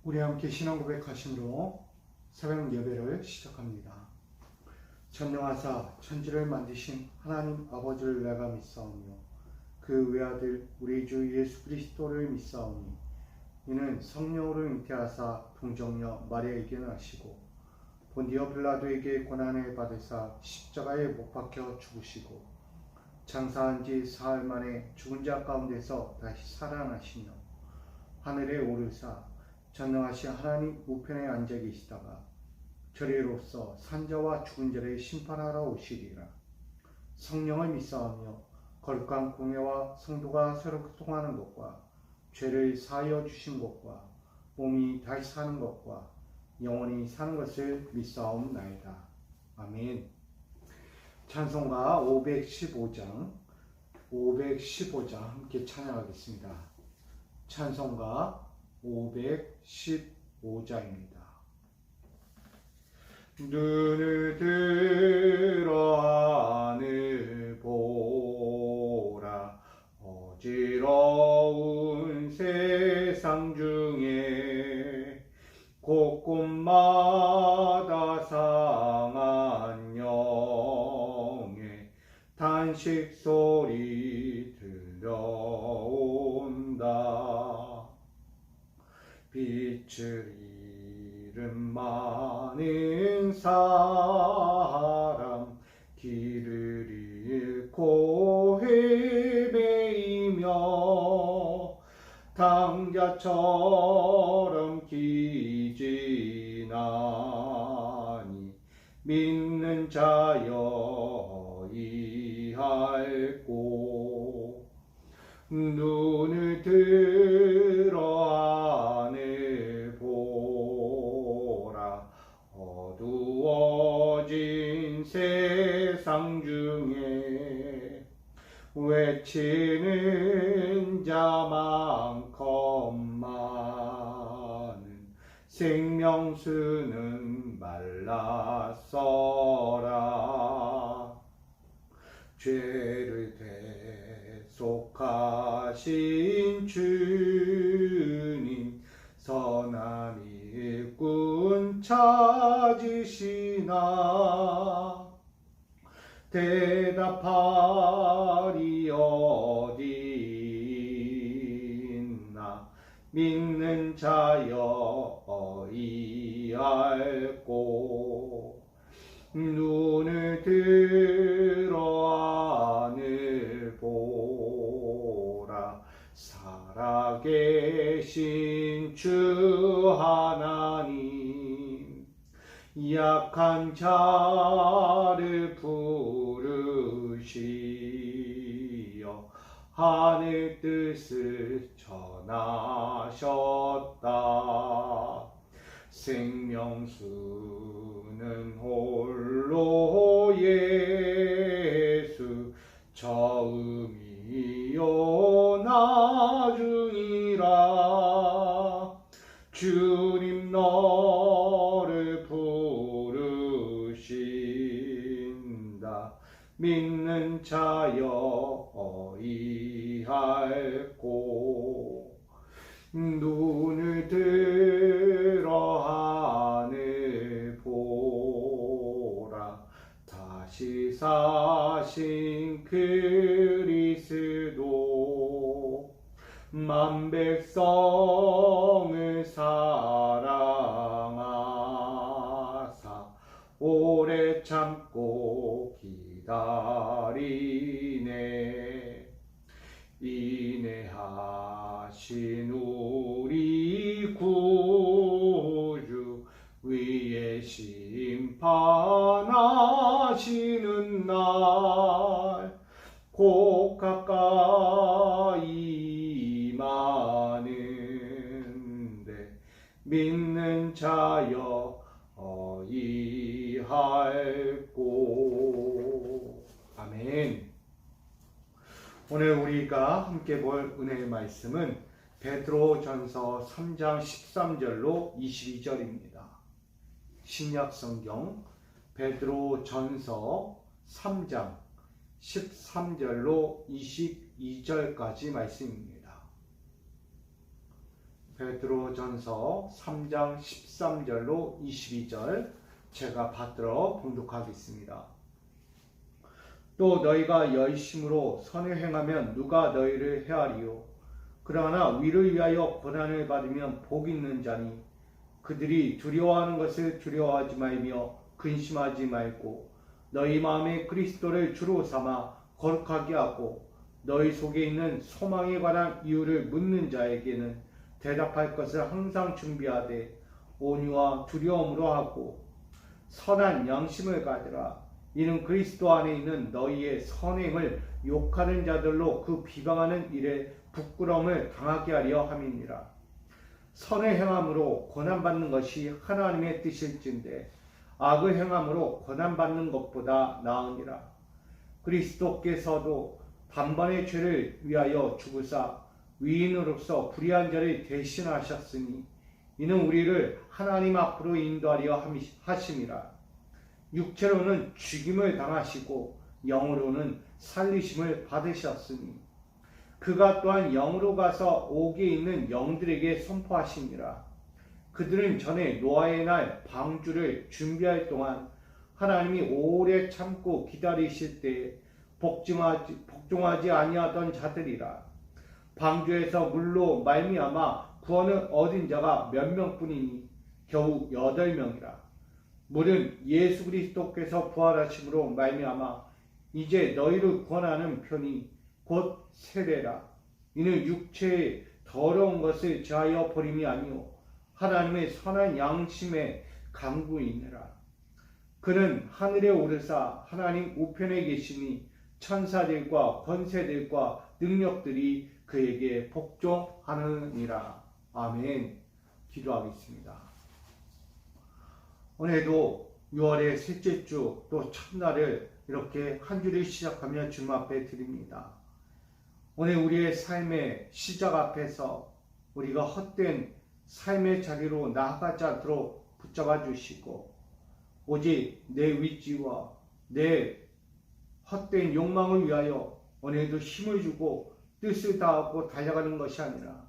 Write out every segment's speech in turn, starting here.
우리 함께 신앙 고백하심으로 새벽 예배를 시작합니다. 전능하사 천지를 만드신 하나님 아버지를 내가 믿사오며 그 외아들 우리 주 예수 그리스도를 믿사오니 이는 성령으로 잉태하사 동정녀 마리아에게 나시고 본디오 빌라도에게 고난을 받으사 십자가에 못 박혀 죽으시고 장사한 지 사흘 만에 죽은 자 가운데서 다시 살아나시며 하늘에 오르사 전능하신 하나님 우편에 앉아 계시다가 저리로서 산자와 죽은 자를 심판하러 오시리라. 성령을 믿사오며 거룩한 공예와 성도가 서로 교통하는 것과 죄를 사하여 주신 것과 몸이 다시 사는 것과 영원히 사는 것을 믿사옵나이다. 아멘. 찬송가 515장 함께 찬양하겠습니다. 찬송가 515장입니다. 눈을 들어 하늘 보라. 어지러운 세상 중에 곳곳마다 상한 영의 탄식 소리 들려온다. 빛을 잃은 많은 사람 길을 잃고 헤매이며 당자처럼 기진하니 믿는 자여 이할꼬. 눈을 들어 하늘 보라. 어두워진 세상 중에 외치는 자 많건만은 생명수는 말랐어라. 죄를 대속하신 주님 선한 일꾼 찾으시나. 대답하리 어디 있나. 믿는 자여 이할꼬. 눈을 들어 하늘 보라. 살아계신 주 하나님 약한 자를 부르시어 하늘 뜻을 전하셨다. 생명수는 홀로 예수 처음이요 나중이라. 주님 너를 부르신다. 믿는 자여 이할꼬. 눈을 들어 하늘 보라. 다시 사신 그리스도 만 백성을 사랑하사 오래 참고 기다리네. 인내하신 우리 구주 위에 심판하시는 날 곧 가까이 임하는데 믿는 자여 이할꼬. 아멘. 오늘 우리가 함께 볼 은혜의 말씀은 베드로전서 3장 13절로 22절입니다. 신약성경 베드로전서 3장 13절로 22절까지 말씀입니다. 베드로전서 3장 13절로 22절 제가 받들어 봉독하겠습니다. 또 너희가 열심으로 선을 행하면 누가 너희를 해하리요? 그러나 위를 위하여 고난을 받으면 복 있는 자니 그들이 두려워하는 것을 두려워하지 말며 근심하지 말고 너희 마음에 그리스도를 주로 삼아 거룩하게 하고 너희 속에 있는 소망에 관한 이유를 묻는 자에게는 대답할 것을 항상 준비하되 온유와 두려움으로 하고 선한 양심을 가지라. 이는 그리스도 안에 있는 너희의 선행을 욕하는 자들로 그 비방하는 일에 부끄러움을 당하게 하려 함이니라. 선을 행함으로 고난받는 것이 하나님의 뜻일진데 악을 행함으로 고난받는 것보다 나으니라. 그리스도께서도 단번의 죄를 위하여 죽으사 위인으로서 불의한 자를 대신하셨으니 이는 우리를 하나님 앞으로 인도하려 하심이라. 육체로는 죽임을 당하시고 영으로는 살리심을 받으셨으니 그가 또한 영으로 가서 옥에 있는 영들에게 선포하시니라. 그들은 전에 노아의 날 방주를 준비할 동안 하나님이 오래 참고 기다리실 때에 복종하지 아니하던 자들이라. 방주에서 물로 말미암아 구원을 얻은 자가 몇 명뿐이니 겨우 8명이라. 물은 예수 그리스도께서 부활하심으로 말미암아 이제 너희를 구원하는 편이 곧 세례라. 이는 육체의 더러운 것을 제하여 버림이 아니오 하나님의 선한 양심의 강구이니라. 그는 하늘에 오르사 하나님 우편에 계시니 천사들과 권세들과 능력들이 그에게 복종하느니라. 아멘. 기도하겠습니다. 오늘도 6월의 셋째 주 또 첫날을 이렇게 한 주를 시작하며 주님 앞에 드립니다. 오늘 우리의 삶의 시작 앞에서 우리가 헛된 삶의 자리로 나아가지 않도록 붙잡아 주시고 오직 내 위치와 내 헛된 욕망을 위하여 오늘도 힘을 주고 뜻을 다하고 달려가는 것이 아니라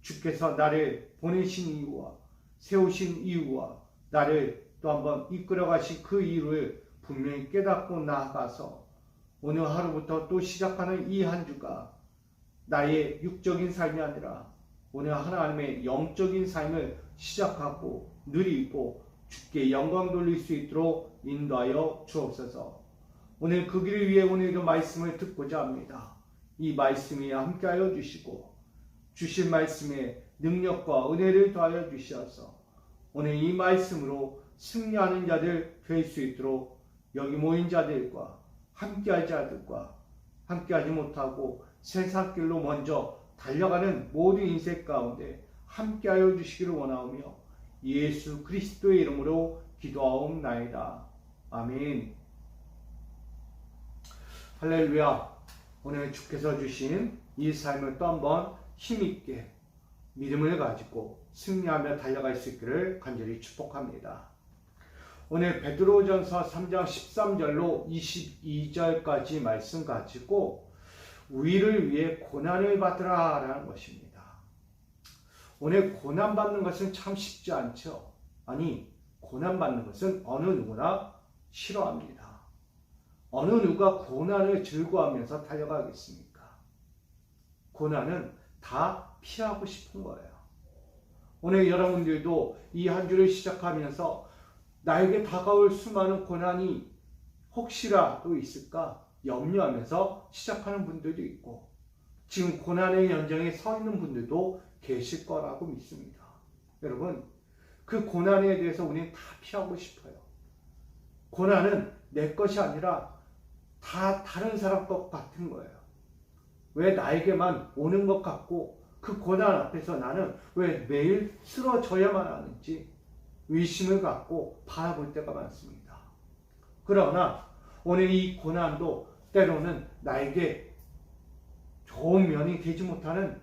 주께서 나를 보내신 이유와 세우신 이유와 나를 또 한번 이끌어 가신 그 이유를 분명히 깨닫고 나아가서 오늘 하루부터 또 시작하는 이 한 주가 나의 육적인 삶이 아니라 오늘 하나님의 영적인 삶을 시작하고 누리고 주께 영광 돌릴 수 있도록 인도하여 주옵소서. 오늘 그 길을 위해 오늘도 말씀을 듣고자 합니다. 이 말씀이 함께하여 주시고 주신 말씀에 능력과 은혜를 더하여 주시어서 오늘 이 말씀으로 승리하는 자들 될 수 있도록 여기 모인 자들과 함께하지 자들과 함께하지 못하고 세상 길로 먼저 달려가는 모든 인생 가운데 함께하여 주시기를 원하오며 예수 그리스도의 이름으로 기도하옵나이다. 아멘. 할렐루야. 오늘 주께서 주신 이 삶을 또 한번 힘있게 믿음을 가지고 승리하며 달려갈 수 있기를 간절히 축복합니다. 오늘 베드로전서 3장 13절로 22절까지 말씀 가지고 위를 위해 고난을 받으라 라는 것입니다. 오늘 고난받는 것은 참 쉽지 않죠. 아니, 고난받는 것은 어느 누구나 싫어합니다. 어느 누가 고난을 즐거워하면서 달려가겠습니까? 고난은 다 피하고 싶은 거예요. 오늘 여러분들도 이 한 주를 시작하면서 나에게 다가올 수많은 고난이 혹시라도 있을까 염려하면서 시작하는 분들도 있고 지금 고난의 연장에 서 있는 분들도 계실 거라고 믿습니다. 여러분, 그 고난에 대해서 우리는 다 피하고 싶어요. 고난은 내 것이 아니라 다 다른 사람 것 같은 거예요. 왜 나에게만 오는 것 같고 그 고난 앞에서 나는 왜 매일 쓰러져야만 하는지 의심을 갖고 바라볼 때가 많습니다. 그러나 오늘 이 고난도 때로는 나에게 좋은 면이 되지 못하는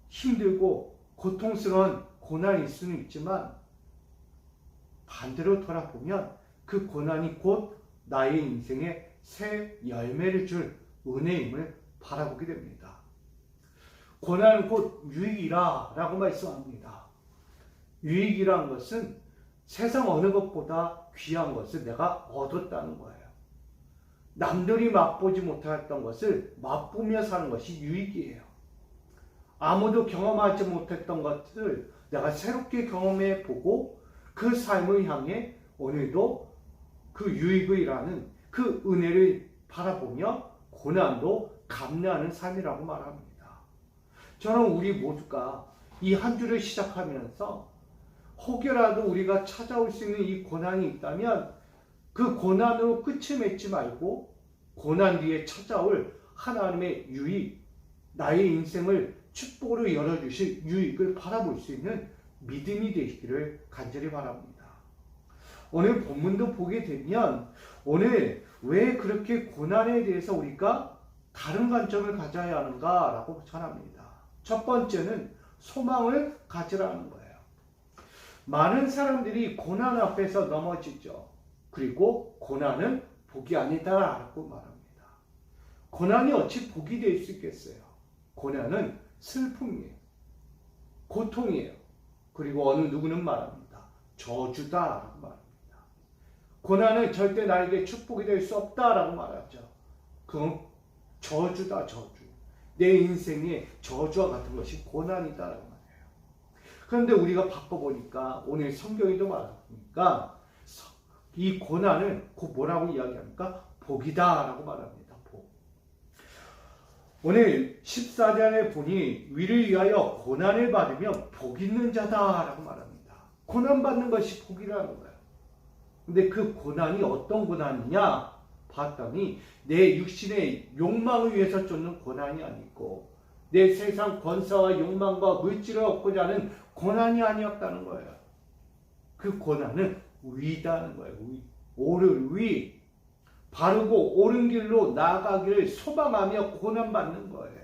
힘들고 고통스러운 고난일 수는 있지만 반대로 돌아보면 그 고난이 곧 나의 인생에 새 열매를 줄 은혜임을 바라보게 됩니다. 고난은 곧 유익이라 라고 말씀합니다. 유익이란 것은 세상 어느 것보다 귀한 것을 내가 얻었다는 거예요. 남들이 맛보지 못했던 것을 맛보며 사는 것이 유익이에요. 아무도 경험하지 못했던 것을 내가 새롭게 경험해 보고 그 삶을 향해 오늘도 그 유익이라는 그 은혜를 바라보며 고난도 감내하는 삶이라고 말합니다. 저는 우리 모두가 이 한 주를 시작하면서 혹여라도 우리가 찾아올 수 있는 이 고난이 있다면 그 고난으로 끝을 맺지 말고 고난 뒤에 찾아올 하나님의 유익, 나의 인생을 축복으로 열어주실 유익을 바라볼 수 있는 믿음이 되시기를 간절히 바랍니다. 오늘 본문도 보게 되면 오늘 왜 그렇게 고난에 대해서 우리가 다른 관점을 가져야 하는가라고 전합니다. 첫 번째는 소망을 가지라는 거예요. 많은 사람들이 고난 앞에서 넘어지죠. 그리고 고난은 복이 아니다라고 말합니다. 고난이 어찌 복이 될 수 있겠어요? 고난은 슬픔이에요. 고통이에요. 그리고 어느 누구는 말합니다. 저주다라고 말합니다. 고난은 절대 나에게 축복이 될 수 없다라고 말하죠. 그건 저주다, 저주. 내 인생의 저주와 같은 것이 고난이다라고 말해요. 그런데 우리가 바꿔보니까 오늘 성경에도 말하니까 이 고난을 곧 뭐라고 이야기합니까? 복이다라고 말합니다. 복. 오늘 14절에 보니 위를 위하여 고난을 받으면 복 있는 자다라고 말합니다. 고난받는 것이 복이라는 거예요. 근데 그 고난이 어떤 고난이냐 봤더니 내 육신의 욕망을 위해서 쫓는 고난이 아니고 내 세상 권세와 욕망과 물질을 얻고자 하는 고난이 아니었다는 거예요. 그 고난은 위다는 거예요. 옳은 위. 바르고 옳은 길로 나아가기를 소망하며 고난받는 거예요.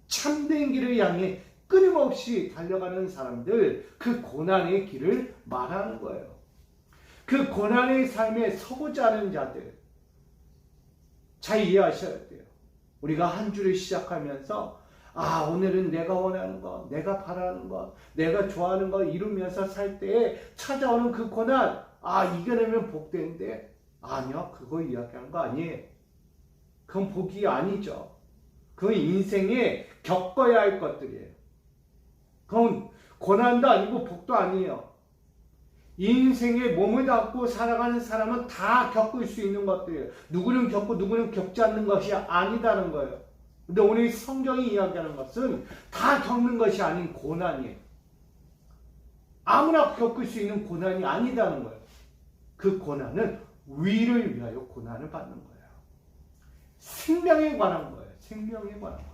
참된 길을 향해 끊임없이 달려가는 사람들, 그 고난의 길을 말하는 거예요. 그 고난의 삶에 서고자 하는 자들, 잘 이해하셔야 돼요. 우리가 한 주를 시작하면서 오늘은 내가 원하는 것, 내가 바라는 것, 내가 좋아하는 것 이루면서 살 때에 찾아오는 그 고난, 이겨내면 복되는데 아니요, 그거 이야기하는 거 아니에요. 그건 복이 아니죠. 그건 인생에 겪어야 할 것들이에요. 그건 고난도 아니고 복도 아니에요. 인생에 몸을 담고 살아가는 사람은 다 겪을 수 있는 것들이에요. 누구는 겪고 누구는 겪지 않는 것이 아니다는 거예요. 근데 오늘 성경이 이야기하는 것은 다 겪는 것이 아닌 고난이에요. 아무나 겪을 수 있는 고난이 아니다는 거예요. 그 고난은 위를 위하여 고난을 받는 거예요. 생명에 관한 거예요. 생명에 관한 거.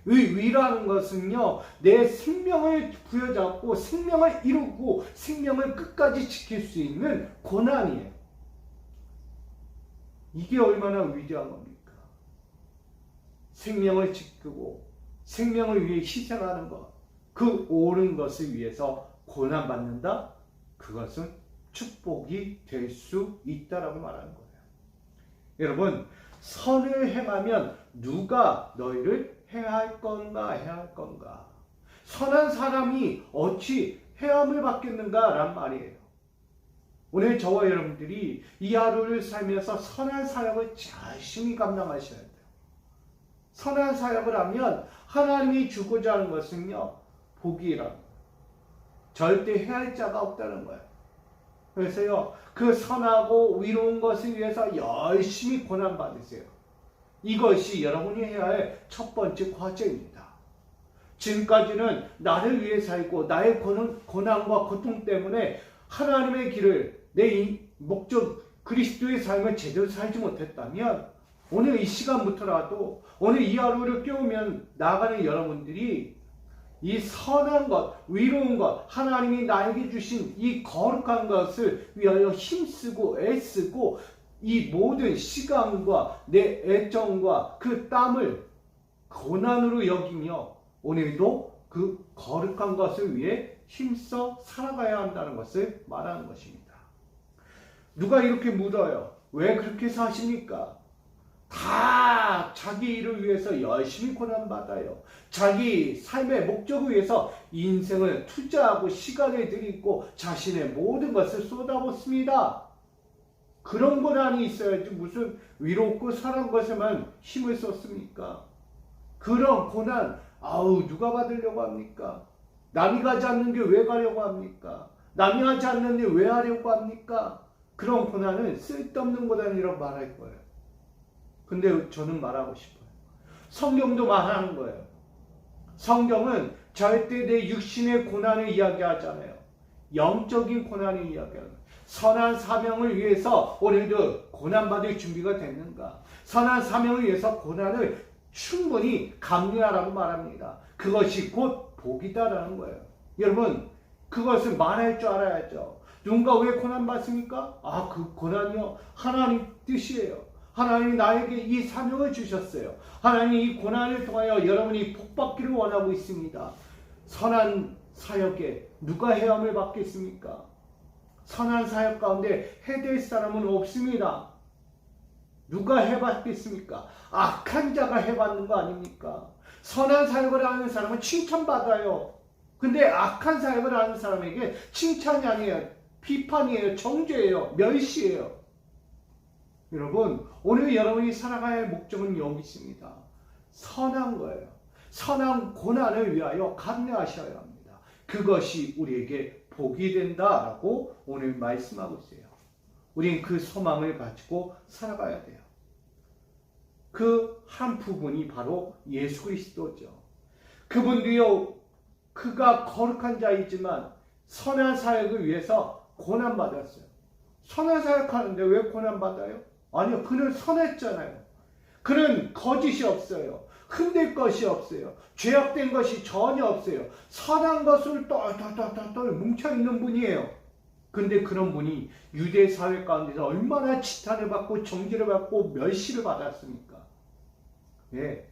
위라는 것은요, 내 생명을 부여잡고 생명을 이루고 생명을 끝까지 지킬 수 있는 고난이에요. 이게 얼마나 위대한 겁니까? 생명을 지키고 생명을 위해 희생하는 것, 그 옳은 것을 위해서 고난받는다? 그것은 축복이 될 수 있다라고 말하는 거예요. 여러분, 선을 행하면 누가 너희를 해할 건가 해야 할 건가? 선한 사람이 어찌 해함을 받겠는가? 란 말이에요. 오늘 저와 여러분들이 이 하루를 살면서 선한 사역을 열심히 감당하셔야 돼요. 선한 사역을 하면 하나님이 주고자 하는 것은요, 복이라는 거예요. 절대 해할 자가 없다는 거예요. 그래서요, 그 선하고 위로운 것을 위해서 열심히 고난받으세요. 이것이 여러분이 해야 할 첫 번째 과제입니다. 지금까지는 나를 위해 살고 나의 고난과 고통 때문에 하나님의 길을, 내 목적 그리스도의 삶을 제대로 살지 못했다면 오늘 이 시간부터라도 오늘 이 하루를 깨우면 나아가는 여러분들이 이 선한 것, 위로운 것, 하나님이 나에게 주신 이 거룩한 것을 위하여 힘쓰고 애쓰고 이 모든 시간과 내 애정과 그 땀을 고난으로 여기며 오늘도 그 거룩한 것을 위해 힘써 살아가야 한다는 것을 말하는 것입니다. 누가 이렇게 물어요? 왜 그렇게 사십니까? 다 자기 일을 위해서 열심히 고난받아요. 자기 삶의 목적을 위해서 인생을 투자하고 시간을 들이고 자신의 모든 것을 쏟아붓습니다. 그런 고난이 있어야지 무슨 위롭고 선한 것에만 힘을 썼습니까? 그런 고난, 누가 받으려고 합니까? 남이 가지 않는 게 왜 가려고 합니까? 남이 하지 않는 일 왜 하려고 합니까? 그런 고난은 쓸데없는 고난이라고 말할 거예요. 근데 저는 말하고 싶어요. 성경도 말하는 거예요. 성경은 절대 내 육신의 고난을 이야기하잖아요. 영적인 고난을 이야기하는 거예요. 선한 사명을 위해서 오늘도 고난받을 준비가 됐는가? 선한 사명을 위해서 고난을 충분히 감내하라고 말합니다. 그것이 곧 복이다라는 거예요. 여러분, 그것을 말할 줄 알아야죠. 누군가 왜 고난받습니까? 그 고난이요, 하나님 뜻이에요. 하나님이 나에게 이 사명을 주셨어요. 하나님이 이 고난을 통하여 여러분이 복받기를 원하고 있습니다. 선한 사역에 누가 헤엄을 받겠습니까? 선한 사역 가운데 해될 사람은 없습니다. 누가 해받겠습니까? 악한 자가 해받는 거 아닙니까? 선한 사역을 하는 사람은 칭찬받아요. 근데 악한 사역을 하는 사람에게 칭찬이 아니에요. 비판이에요. 정죄예요. 멸시예요. 여러분, 오늘 여러분이 살아갈 목적은 여기 있습니다. 선한 거예요. 선한 고난을 위하여 감내하셔야 합니다. 그것이 우리에게 복이 된다라고 오늘 말씀하고 있어요. 우린 그 소망을 가지고 살아가야 돼요. 그 한 부분이 바로 예수 그리스도죠. 그분도요, 그가 거룩한 자이지만 선한 사역을 위해서 고난받았어요. 선한 사역하는데 왜 고난받아요? 아니요, 그는 선했잖아요. 그는 거짓이 없어요. 흔들 것이 없어요. 죄악된 것이 전혀 없어요. 선한 것을 똘똘똘똘 뭉쳐있는 분이에요. 근데 그런 분이 유대 사회 가운데서 얼마나 지탄을 받고 정죄를 받고 멸시를 받았습니까? 예,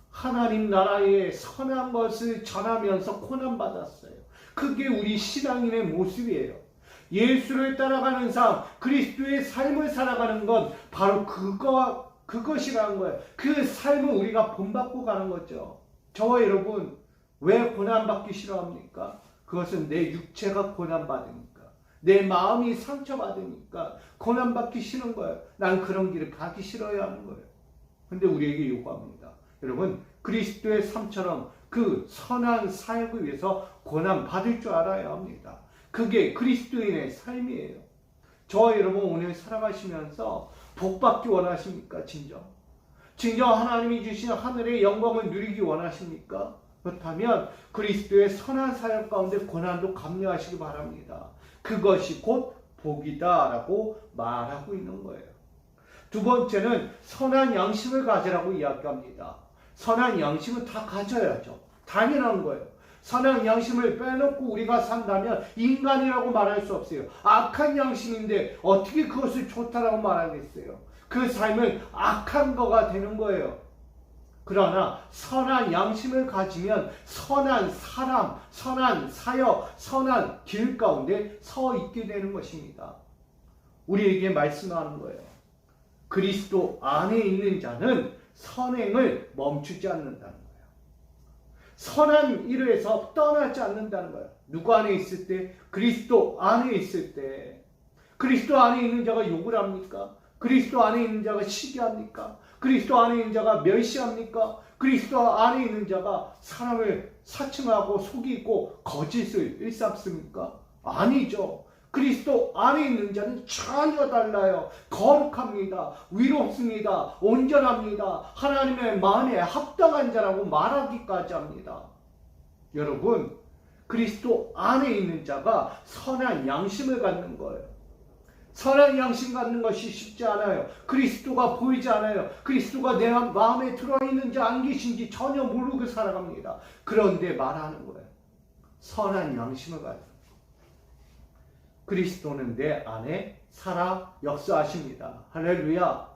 하나님 나라의 선한 것을 전하면서 고난받았어요. 그게 우리 신앙인의 모습이에요. 예수를 따라가는 삶, 그리스도의 삶을 살아가는 건 바로 그것이라는 거예요. 그 삶을 우리가 본받고 가는 거죠. 저와 여러분, 왜 고난받기 싫어합니까? 그것은 내 육체가 고난받으니까, 내 마음이 상처받으니까 고난받기 싫은 거예요. 난 그런 길을 가기 싫어야 하는 거예요. 근데 우리에게 요구합니다. 여러분, 그리스도의 삶처럼 그 선한 사역을 위해서 고난받을 줄 알아야 합니다. 그게 그리스도인의 삶이에요. 저와 여러분 오늘 살아가시면서 복받기 원하십니까? 진정 하나님이 주신 하늘의 영광을 누리기 원하십니까? 그렇다면 그리스도의 선한 사역 가운데 고난도 감내하시기 바랍니다. 그것이 곧 복이다라고 말하고 있는 거예요. 두 번째는 선한 양심을 가지라고 이야기합니다. 선한 양심은 다 가져야죠. 당연한 거예요. 선한 양심을 빼놓고 우리가 산다면 인간이라고 말할 수 없어요. 악한 양심인데 어떻게 그것을 좋다라고 말하겠어요? 그 삶은 악한 거가 되는 거예요. 그러나 선한 양심을 가지면 선한 사람, 선한 사역, 선한 길 가운데 서 있게 되는 것입니다. 우리에게 말씀하는 거예요. 그리스도 안에 있는 자는 선행을 멈추지 않는다는 거예요. 선한 일을 해서 떠나지 않는다는 거예요. 누구 안에 있을 때? 그리스도 안에 있을 때. 그리스도 안에 있는 자가 욕을 합니까? 그리스도 안에 있는 자가 시기합니까? 그리스도 안에 있는 자가 멸시합니까? 그리스도 안에 있는 자가 사람을 사칭하고 속이고 거짓을 일삼습니까? 아니죠. 그리스도 안에 있는 자는 전혀 달라요. 거룩합니다. 위롭습니다. 온전합니다. 하나님의 마음에 합당한 자라고 말하기까지 합니다. 여러분, 그리스도 안에 있는 자가 선한 양심을 갖는 거예요. 선한 양심 갖는 것이 쉽지 않아요. 그리스도가 보이지 않아요. 그리스도가 내 마음에 들어있는지 안 계신지 전혀 모르고 살아갑니다. 그런데 말하는 거예요. 선한 양심을 가지고. 그리스도는 내 안에 살아 역사하십니다. 할렐루야.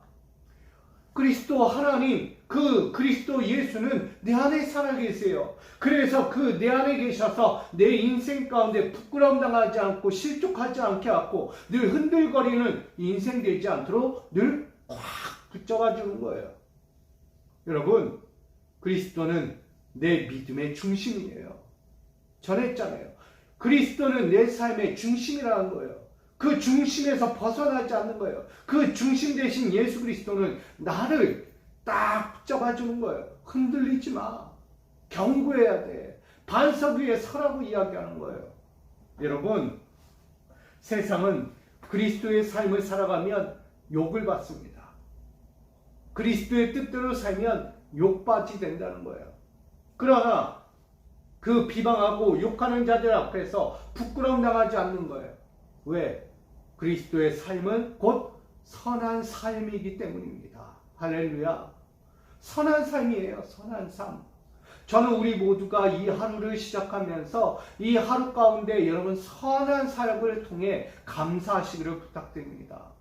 그리스도 하나님, 그 그리스도 예수는 내 안에 살아 계세요. 그래서 그 내 안에 계셔서 내 인생 가운데 부끄러움 당하지 않고 실족하지 않게 하고 늘 흔들거리는 인생 되지 않도록 늘 꽉 붙잡아 주는 거예요. 여러분, 그리스도는 내 믿음의 중심이에요. 전했잖아요. 그리스도는 내 삶의 중심이라는 거예요. 그 중심에서 벗어나지 않는 거예요. 그 중심 대신 예수 그리스도는 나를 딱 붙잡아 주는 거예요. 흔들리지 마. 경고해야 돼. 반석 위에 서라고 이야기하는 거예요. 여러분, 세상은 그리스도의 삶을 살아가면 욕을 받습니다. 그리스도의 뜻대로 살면 욕받이 된다는 거예요. 그러나 그 비방하고 욕하는 자들 앞에서 부끄러움 당하지 않는 거예요. 왜? 그리스도의 삶은 곧 선한 삶이기 때문입니다. 할렐루야. 선한 삶이에요. 선한 삶. 저는 우리 모두가 이 하루를 시작하면서 이 하루 가운데 여러분 선한 사역을 통해 감사하시기를 부탁드립니다.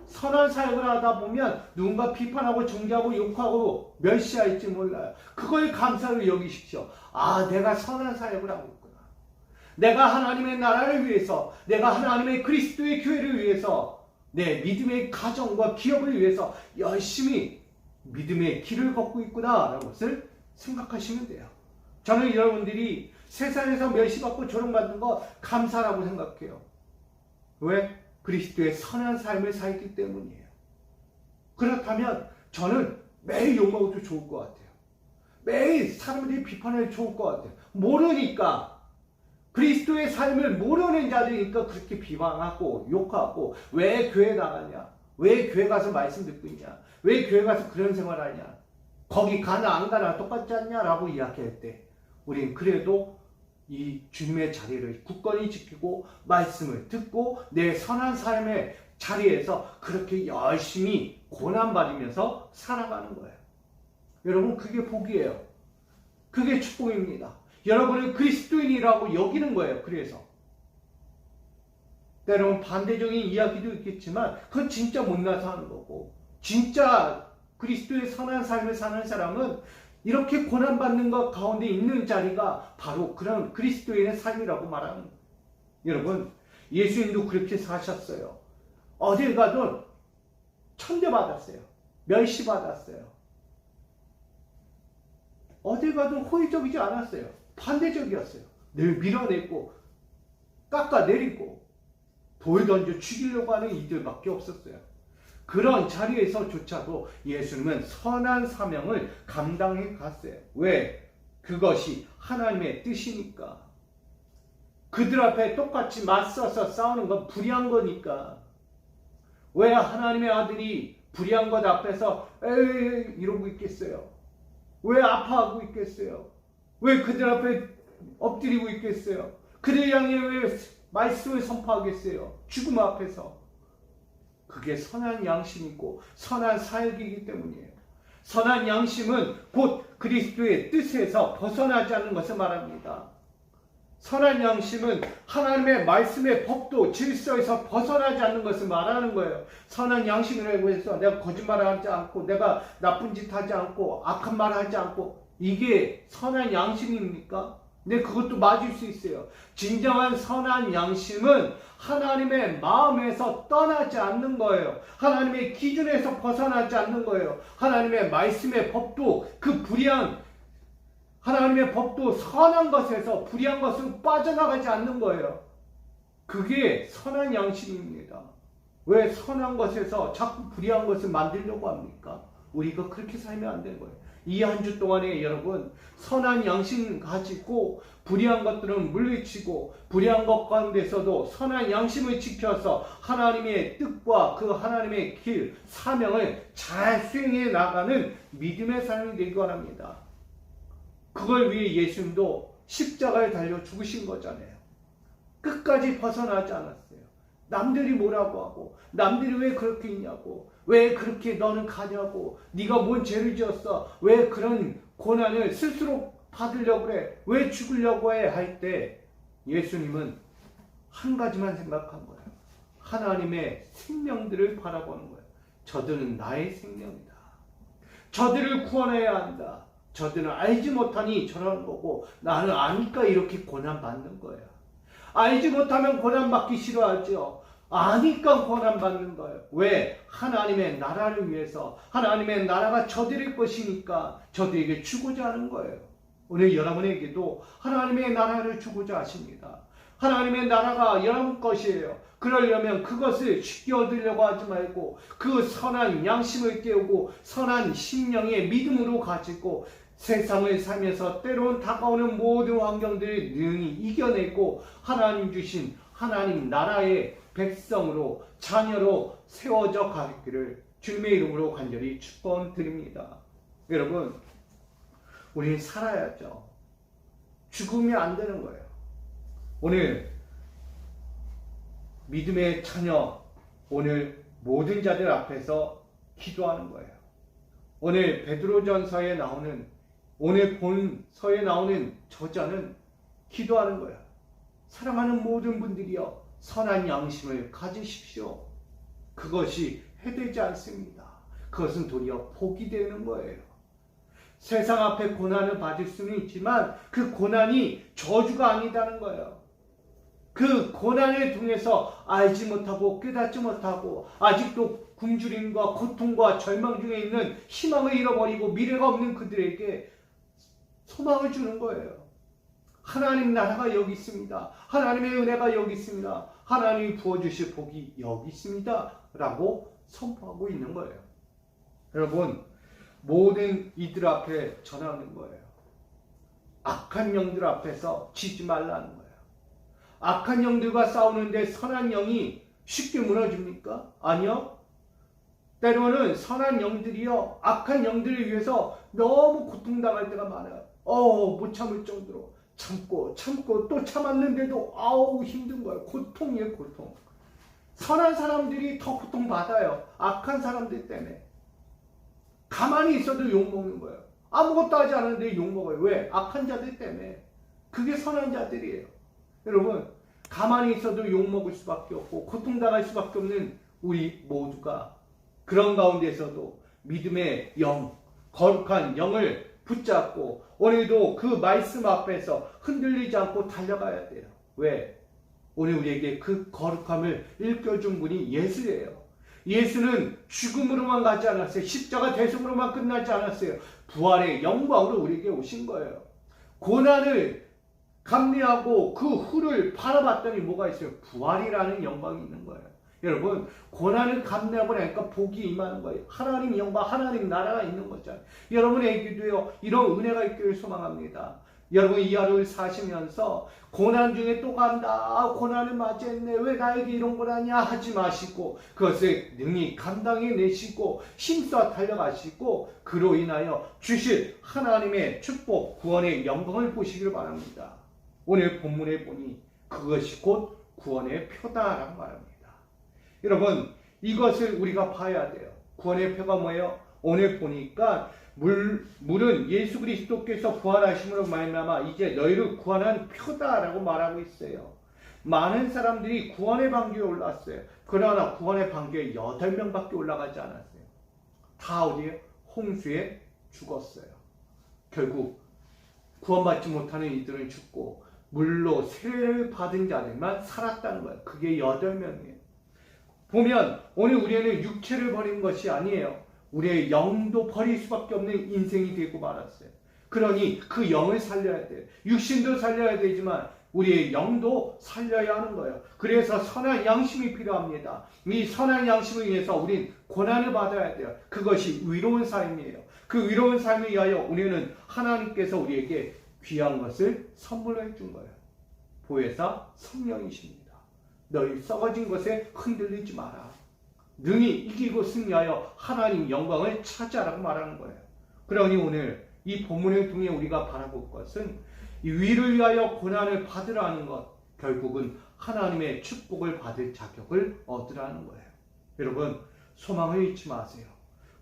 선한 사역을 하다 보면 누군가 비판하고 정죄하고 욕하고 멸시할지 몰라요. 그걸 감사로 여기십시오. 아, 내가 선한 사역을 하고 있구나. 내가 하나님의 나라를 위해서, 내가 하나님의 그리스도의 교회를 위해서, 내 믿음의 가정과 기업을 위해서 열심히 믿음의 길을 걷고 있구나 라는 것을 생각하시면 돼요. 저는 여러분들이 세상에서 멸시받고 조롱받는 거 감사라고 생각해요. 왜? 그리스도의 선한 삶을 살기 때문이에요. 그렇다면 저는 매일 욕먹어도 좋을 것 같아요. 매일 사람들이 비판해도 좋을 것 같아요. 모르니까, 그리스도의 삶을 모르는 자들이니까 그렇게 비방하고 욕하고, 왜 교회 나가냐? 왜 교회 가서 말씀 듣고 있냐? 왜 교회 가서 그런 생활하냐? 거기 가나 안 가나 똑같지 않냐? 라고 이야기할 때 우린 그래도 이 주님의 자리를 굳건히 지키고 말씀을 듣고 내 선한 삶의 자리에서 그렇게 열심히 고난받으면서 살아가는 거예요. 여러분, 그게 복이에요. 그게 축복입니다. 여러분은 그리스도인이라고 여기는 거예요. 그래서 때로는 반대적인 이야기도 있겠지만 그건 진짜 못나서 하는 거고, 진짜 그리스도의 선한 삶을 사는 사람은 이렇게 고난받는 것 가운데 있는 자리가 바로 그런 그리스도인의 삶이라고 말하는 거예요. 여러분, 예수님도 그렇게 사셨어요. 어딜 가든 천대받았어요. 멸시받았어요. 어딜 가든 호의적이지 않았어요. 반대적이었어요. 늘 밀어내고 깎아내리고 돌 던져 죽이려고 하는 이들밖에 없었어요. 그런 자리에서조차도 예수님은 선한 사명을 감당해 갔어요. 왜? 그것이 하나님의 뜻이니까. 그들 앞에 똑같이 맞서서 싸우는 건 불의한 거니까. 왜 하나님의 아들이 불의한 것 앞에서 에이 이러고 있겠어요? 왜 아파하고 있겠어요? 왜 그들 앞에 엎드리고 있겠어요? 그들 향해 왜 말씀을 선포하겠어요? 죽음 앞에서. 그게 선한 양심이고 선한 사역이기 때문이에요. 선한 양심은 곧 그리스도의 뜻에서 벗어나지 않는 것을 말합니다. 선한 양심은 하나님의 말씀의 법도 질서에서 벗어나지 않는 것을 말하는 거예요. 선한 양심이라고 해서 내가 거짓말을 하지 않고, 내가 나쁜 짓 하지 않고, 악한 말 하지 않고, 이게 선한 양심입니까? 근데 그것도 맞을 수 있어요. 진정한 선한 양심은 하나님의 마음에서 떠나지 않는 거예요. 하나님의 기준에서 벗어나지 않는 거예요. 하나님의 말씀의 법도 그 불의한 하나님의 법도 선한 것에서 불의한 것은 빠져나가지 않는 거예요. 그게 선한 양심입니다. 왜 선한 것에서 자꾸 불의한 것을 만들려고 합니까? 우리가 그렇게 살면 안 되는 거예요. 이 한 주 동안에 여러분 선한 양심 가지고 불의한 것들은 물리치고, 불의한 것 가운데서도 선한 양심을 지켜서 하나님의 뜻과 그 하나님의 길, 사명을 잘 수행해 나가는 믿음의 삶이 되기 바랍니다. 그걸 위해 예수님도 십자가에 달려 죽으신 거잖아요. 끝까지 벗어나지 않았어요. 남들이 뭐라고 하고, 남들이 왜 그렇게 있냐고, 왜 그렇게 너는 가냐고, 네가 뭔 죄를 지었어, 왜 그런 고난을 스스로 받으려고 그래, 왜 죽으려고 해 할 때 예수님은 한 가지만 생각한 거예요. 하나님의 생명들을 바라보는 거예요. 저들은 나의 생명이다. 저들을 구원해야 한다. 저들은 알지 못하니 저러는 거고, 나는 아니까 이렇게 고난받는 거야. 알지 못하면 고난받기 싫어하죠. 아니까 고난받는 거예요. 왜? 하나님의 나라를 위해서, 하나님의 나라가 저들의 것이니까 저들에게 주고자 하는 거예요. 오늘 여러분에게도 하나님의 나라를 주고자 하십니다. 하나님의 나라가 여러분 것이에요. 그러려면 그것을 쉽게 얻으려고 하지 말고 그 선한 양심을 깨우고 선한 심령의 믿음으로 가지고 세상을 살면서 때로는 다가오는 모든 환경들을 능히 이겨내고 하나님 주신 하나님 나라의 백성으로 자녀로 세워져 가기를 주님의 이름으로 간절히 축원드립니다. 여러분, 우리는 살아야죠. 죽으면 안 되는 거예요. 오늘 믿음의 자녀, 오늘 모든 자들 앞에서 기도하는 거예요. 오늘 베드로전서에 나오는, 오늘 본서에 나오는 저자는 기도하는 거예요. 사랑하는 모든 분들이여, 선한 양심을 가지십시오. 그것이 해되지 않습니다. 그것은 도리어 복이 되는 거예요. 세상 앞에 고난을 받을 수는 있지만 그 고난이 저주가 아니다는 거예요. 그 고난을 통해서 알지 못하고 깨닫지 못하고 아직도 굶주림과 고통과 절망 중에 있는 희망을 잃어버리고 미래가 없는 그들에게 소망을 주는 거예요. 하나님 나라가 여기 있습니다. 하나님의 은혜가 여기 있습니다. 하나님이 부어주실 복이 여기 있습니다. 라고 선포하고 있는 거예요. 여러분, 모든 이들 앞에 전하는 거예요. 악한 영들 앞에서 지지 말라는 거예요. 악한 영들과 싸우는데 선한 영이 쉽게 무너집니까? 아니요. 때로는 선한 영들이요, 악한 영들을 위해서 너무 고통당할 때가 많아요. 못 참을 정도로 참고 또 참았는데도 힘든 거예요. 고통이에요, 고통. 선한 사람들이 더 고통받아요. 악한 사람들 때문에. 가만히 있어도 욕먹는 거예요. 아무것도 하지 않았는데 욕먹어요. 왜? 악한 자들 때문에. 그게 선한 자들이에요. 여러분, 가만히 있어도 욕먹을 수밖에 없고 고통당할 수밖에 없는 우리 모두가 그런 가운데서도 믿음의 영, 거룩한 영을 붙잡고 오늘도 그 말씀 앞에서 흔들리지 않고 달려가야 돼요. 왜? 오늘 우리에게 그 거룩함을 일깨워준 분이 예수예요. 예수는 죽음으로만 가지 않았어요. 십자가 대속으로만 끝나지 않았어요. 부활의 영광으로 우리에게 오신 거예요. 고난을 감내하고 그 후를 바라봤더니 뭐가 있어요? 부활이라는 영광이 있는 거예요. 여러분, 고난을 감내하고 나니까 복이 임하는 거예요. 하나님 영광, 하나님 나라가 있는 거잖아요. 여러분에게도요, 이런 은혜가 있기를 소망합니다. 여러분, 이 하루를 사시면서 고난 중에 또 간다, 고난을 맞이했네, 왜 나에게 이런 거라냐 하지 마시고 그것을 능히 감당해내시고 힘써 달려가시고 그로 인하여 주실 하나님의 축복, 구원의 영광을 보시기를 바랍니다. 오늘 본문에 보니 그것이 곧 구원의 표다라고 말합니다. 여러분, 이것을 우리가 봐야 돼요. 구원의 표가 뭐예요? 오늘 보니까 물은 예수 그리스도께서 부활하심으로 말미암아 이제 너희를 구원한 표다라고 말하고 있어요. 많은 사람들이 구원의 방주에 올랐어요. 그러나 구원의 방주에 8명밖에 올라가지 않았어요. 다 어디에? 홍수에 죽었어요. 결국 구원받지 못하는 이들은 죽고 물로 세례를 받은 자들만 살았다는 거예요. 그게 8명이에요. 보면 오늘 우리는 육체를 버린 것이 아니에요. 우리의 영도 버릴 수밖에 없는 인생이 되고 말았어요. 그러니 그 영을 살려야 돼요. 육신도 살려야 되지만 우리의 영도 살려야 하는 거예요. 그래서 선한 양심이 필요합니다. 이 선한 양심을 위해서 우린 고난을 받아야 돼요. 그것이 의로운 삶이에요. 그 의로운 삶을 위하여 우리는 하나님께서 우리에게 귀한 것을 선물해 준 거예요. 보혜사 성령이십니다. 너희 썩어진 것에 흔들리지 마라. 능히 이기고 승리하여 하나님 영광을 차지하라고 말하는 거예요. 그러니 오늘 이 본문을 통해 우리가 바라볼 것은 이 위를 위하여 고난을 받으라는 것, 결국은 하나님의 축복을 받을 자격을 얻으라는 거예요. 여러분, 소망을 잃지 마세요.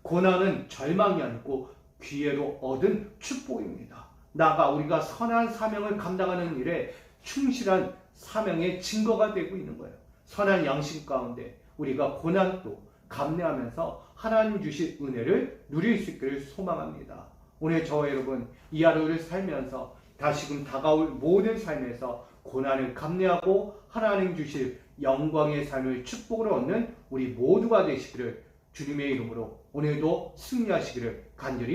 고난은 절망이 아니고 기회로 얻은 축복입니다. 나아가 우리가 선한 사명을 감당하는 일에 충실한 사명의 증거가 되고 있는 거예요. 선한 양심 가운데 우리가 고난도 감내하면서 하나님 주실 은혜를 누릴 수 있기를 소망합니다. 오늘 저와 여러분, 이 하루를 살면서 다시금 다가올 모든 삶에서 고난을 감내하고 하나님 주실 영광의 삶을 축복을 얻는 우리 모두가 되시기를 주님의 이름으로 오늘도 승리하시기를 간절히